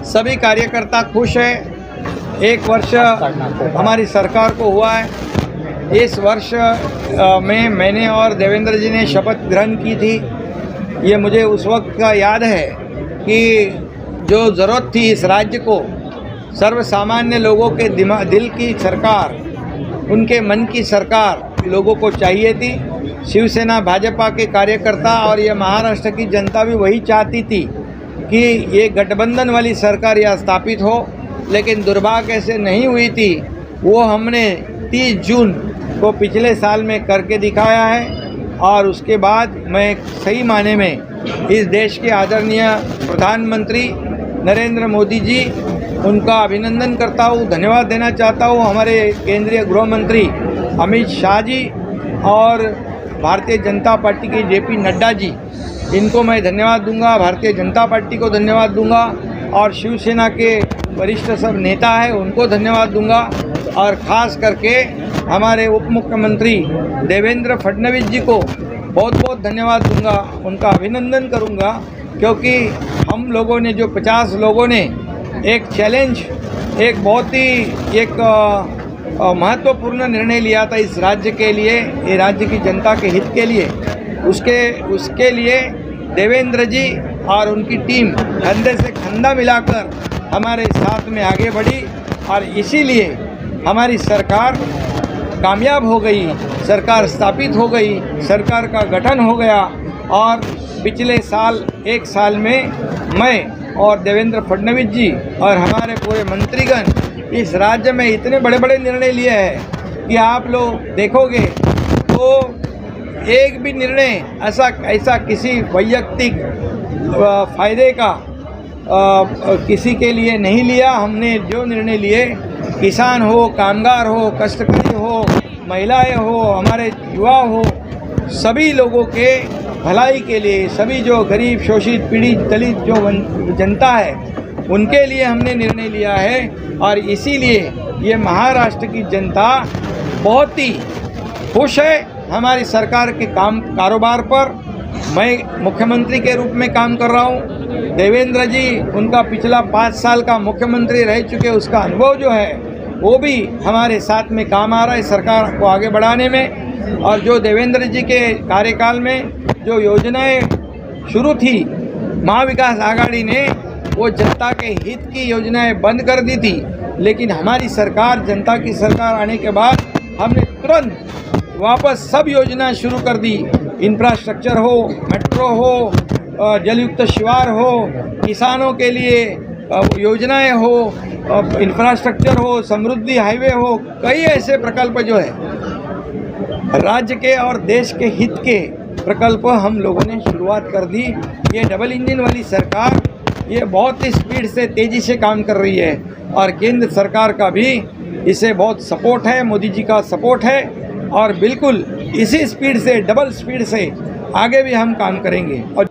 सभी कार्यकर्ता खुश हैं। 1 वर्ष हमारी सरकार को हुआ है। इस वर्ष में मैंने और देवेंद्र जी ने शपथ ग्रहण की थी। ये मुझे उस वक्त का याद है कि जो ज़रूरत थी इस राज्य को, सर्वसामान्य लोगों के दिल की सरकार, उनके मन की सरकार लोगों को चाहिए थी। शिवसेना भाजपा के कार्यकर्ता और ये महाराष्ट्र की जनता भी वही चाहती थी कि ये गठबंधन वाली सरकार यहाँ स्थापित हो, लेकिन दुर्भाग्य से नहीं हुई थी। वो हमने 30 जून को पिछले साल में करके दिखाया है और उसके बाद मैं सही माने में इस देश के आदरणीय प्रधानमंत्री नरेंद्र मोदी जी, उनका अभिनंदन करता हूँ, धन्यवाद देना चाहता हूँ। हमारे केंद्रीय गृह मंत्री अमित शाह जी और भारतीय जनता पार्टी के जेपी नड्डा जी, इनको मैं धन्यवाद दूंगा। भारतीय जनता पार्टी को धन्यवाद दूंगा और शिवसेना के वरिष्ठ सब नेता हैं उनको धन्यवाद दूंगा और ख़ास करके हमारे उप मुख्यमंत्री देवेंद्र फडणवीस जी को बहुत बहुत धन्यवाद दूंगा, उनका अभिनंदन करूंगा, क्योंकि हम लोगों ने जो 50 लोगों ने एक चैलेंज, एक बहुत ही महत्वपूर्ण निर्णय लिया था इस राज्य के लिए, ये राज्य की जनता के हित के लिए, उसके लिए देवेंद्र जी और उनकी टीम कंधे से कंधा मिलाकर हमारे साथ में आगे बढ़ी और इसीलिए हमारी सरकार कामयाब हो गई, सरकार स्थापित हो गई, सरकार का गठन हो गया। और पिछले साल 1 साल में मैं और देवेंद्र फडणवीस जी और हमारे पूरे मंत्रीगण इस राज्य में इतने बड़े बड़े निर्णय लिए हैं कि आप लोग देखोगे तो एक भी निर्णय ऐसा किसी वैयक्तिक फ़ायदे का किसी के लिए नहीं लिया। हमने जो निर्णय लिए, किसान हो, कामगार हो, कष्टकरी हो, महिलाएं हो, हमारे युवा हो, सभी लोगों के भलाई के लिए, सभी जो गरीब, शोषित, पीड़ित, दलित जो जनता है, उनके लिए हमने निर्णय लिया है। और इसीलिए ये महाराष्ट्र की जनता बहुत ही खुश है हमारी सरकार के कारोबार पर। मैं मुख्यमंत्री के रूप में काम कर रहा हूँ। देवेंद्र जी, उनका पिछला 5 साल का मुख्यमंत्री रह चुके, उसका अनुभव जो है वो भी हमारे साथ में काम आ रहा है सरकार को आगे बढ़ाने में। और जो देवेंद्र जी के कार्यकाल में जो योजनाएं शुरू थी, महाविकास आघाड़ी ने वो जनता के हित की योजनाएं बंद कर दी थी, लेकिन हमारी सरकार, जनता की सरकार आने के बाद हमने तुरंत वापस सब योजना शुरू कर दी। इंफ्रास्ट्रक्चर हो, मेट्रो हो, जलयुक्त शिवार हो, किसानों के लिए योजनाएं हो, इंफ्रास्ट्रक्चर हो, समृद्धि हाईवे हो, कई ऐसे प्रकल्प जो है राज्य के और देश के हित के प्रकल्प हम लोगों ने शुरुआत कर दी। ये डबल इंजन वाली सरकार ये बहुत ही स्पीड से, तेज़ी से काम कर रही है और केंद्र सरकार का भी इसे बहुत सपोर्ट है, मोदी जी का सपोर्ट है और बिल्कुल इसी स्पीड से, डबल स्पीड से आगे भी हम काम करेंगे। और